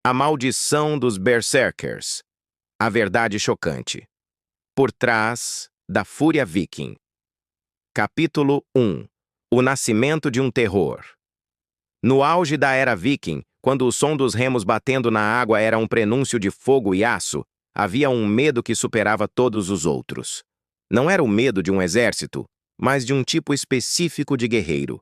A maldição dos Berserkers. A verdade chocante. Por trás da Fúria Viking. Capítulo 1. O nascimento de um terror. No auge da Era Viking, quando o som dos remos batendo na água era um prenúncio de fogo e aço, havia um medo que superava todos os outros. Não era o medo de um exército, mas de um tipo específico de guerreiro.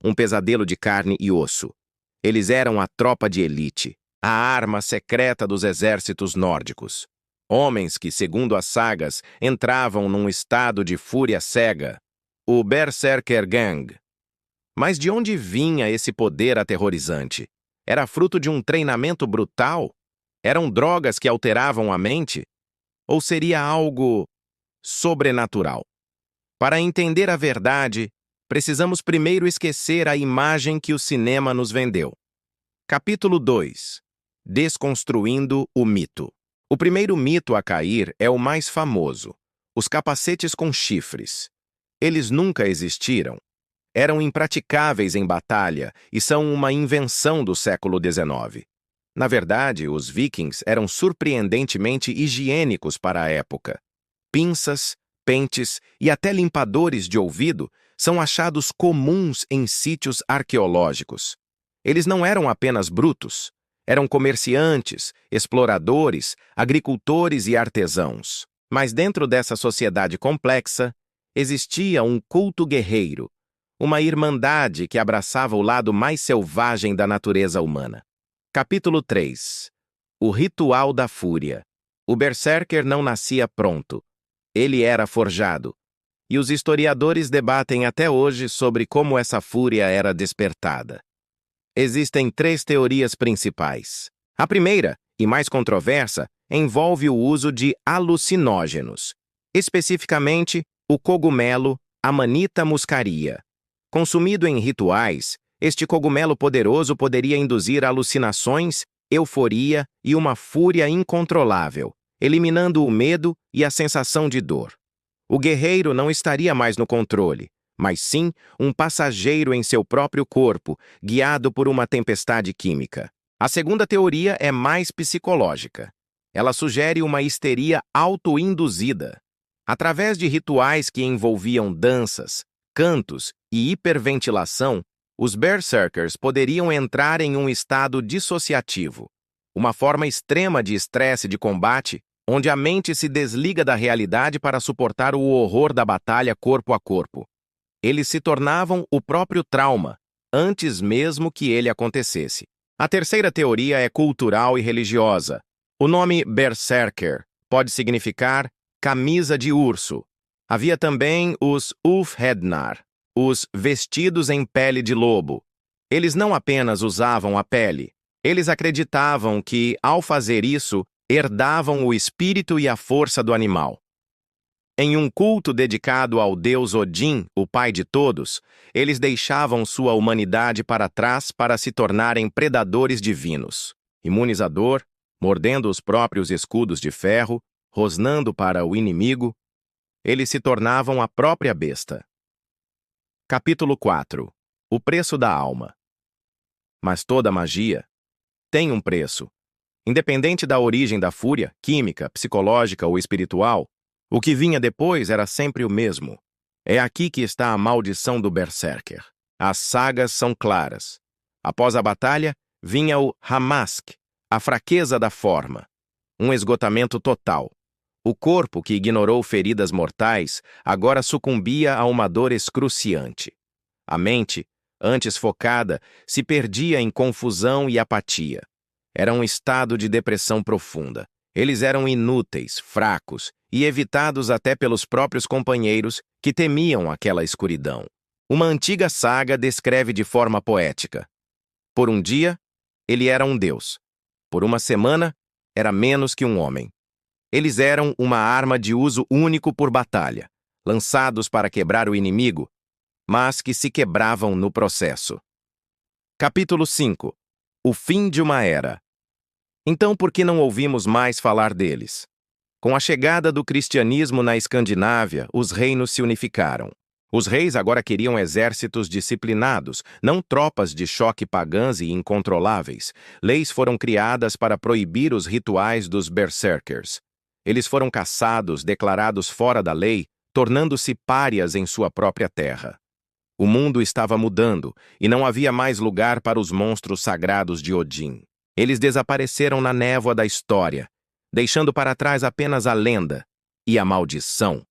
Um pesadelo de carne e osso. Eles eram a tropa de elite, a arma secreta dos exércitos nórdicos. Homens que, segundo as sagas, entravam num estado de fúria cega. O Berserker Gang. Mas de onde vinha esse poder aterrorizante? Era fruto de um treinamento brutal? Eram drogas que alteravam a mente? Ou seria algo sobrenatural? Para entender a verdade, precisamos primeiro esquecer a imagem que o cinema nos vendeu. Capítulo 2. Desconstruindo o mito. O primeiro mito a cair é o mais famoso: os capacetes com chifres. Eles nunca existiram. Eram impraticáveis em batalha e são uma invenção do século XIX. Na verdade, os vikings eram surpreendentemente higiênicos para a época. Pinças, pentes e até limpadores de ouvido são achados comuns em sítios arqueológicos. Eles não eram apenas brutos, eram comerciantes, exploradores, agricultores e artesãos. Mas dentro dessa sociedade complexa, existia um culto guerreiro, uma irmandade que abraçava o lado mais selvagem da natureza humana. Capítulo 3. O Ritual da Fúria. O Berserker não nascia pronto. Ele era forjado. E os historiadores debatem até hoje sobre como essa fúria era despertada. Existem 3 teorias principais. A primeira, e mais controversa, envolve o uso de alucinógenos, especificamente o cogumelo Amanita muscaria. Consumido em rituais, este cogumelo poderoso poderia induzir alucinações, euforia e uma fúria incontrolável, eliminando o medo e a sensação de dor. O guerreiro não estaria mais no controle, mas sim um passageiro em seu próprio corpo, guiado por uma tempestade química. A segunda teoria é mais psicológica. Ela sugere uma histeria autoinduzida. Através de rituais que envolviam danças, cantos e hiperventilação, os Berserkers poderiam entrar em um estado dissociativo, uma forma extrema de estresse de combate, onde a mente se desliga da realidade para suportar o horror da batalha corpo a corpo. Eles se tornavam o próprio trauma, antes mesmo que ele acontecesse. A terceira teoria é cultural e religiosa. O nome Berserker pode significar camisa de urso. Havia também os Ulfhednar, os vestidos em pele de lobo. Eles não apenas usavam a pele, eles acreditavam que, ao fazer isso, herdavam o espírito e a força do animal. Em um culto dedicado ao deus Odin, o pai de todos, eles deixavam sua humanidade para trás para se tornarem predadores divinos. Imunizador, mordendo os próprios escudos de ferro, rosnando para o inimigo, eles se tornavam a própria besta. Capítulo 4. O preço da alma. Mas toda magia tem um preço. Independente da origem da fúria, química, psicológica ou espiritual, o que vinha depois era sempre o mesmo. É aqui que está a maldição do Berserker. As sagas são claras. Após a batalha, vinha o Hamask, a fraqueza da forma. Um esgotamento total. O corpo, que ignorou feridas mortais, agora sucumbia a uma dor excruciante. A mente, antes focada, se perdia em confusão e apatia. Era um estado de depressão profunda. Eles eram inúteis, fracos e evitados até pelos próprios companheiros que temiam aquela escuridão. Uma antiga saga descreve de forma poética. Por um dia, ele era um deus. Por uma semana, era menos que um homem. Eles eram uma arma de uso único por batalha, lançados para quebrar o inimigo, mas que se quebravam no processo. Capítulo 5. O fim de uma era. Então, por que não ouvimos mais falar deles? Com a chegada do cristianismo na Escandinávia, os reinos se unificaram. Os reis agora queriam exércitos disciplinados, não tropas de choque pagãs e incontroláveis. Leis foram criadas para proibir os rituais dos berserkers. Eles foram caçados, declarados fora da lei, tornando-se párias em sua própria terra. O mundo estava mudando, e não havia mais lugar para os monstros sagrados de Odin. Eles desapareceram na névoa da história, deixando para trás apenas a lenda e a maldição.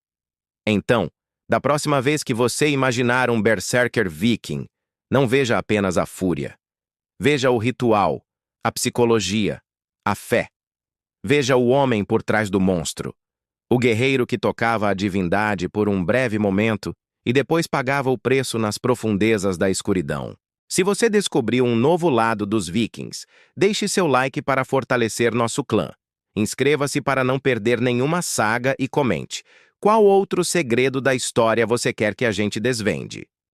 Então, da próxima vez que você imaginar um berserker viking, não veja apenas a fúria. Veja o ritual, a psicologia, a fé. Veja o homem por trás do monstro. O guerreiro que tocava a divindade por um breve momento e depois pagava o preço nas profundezas da escuridão. Se você descobriu um novo lado dos vikings, deixe seu like para fortalecer nosso clã. Inscreva-se para não perder nenhuma saga e comente: qual outro segredo da história você quer que a gente desvende?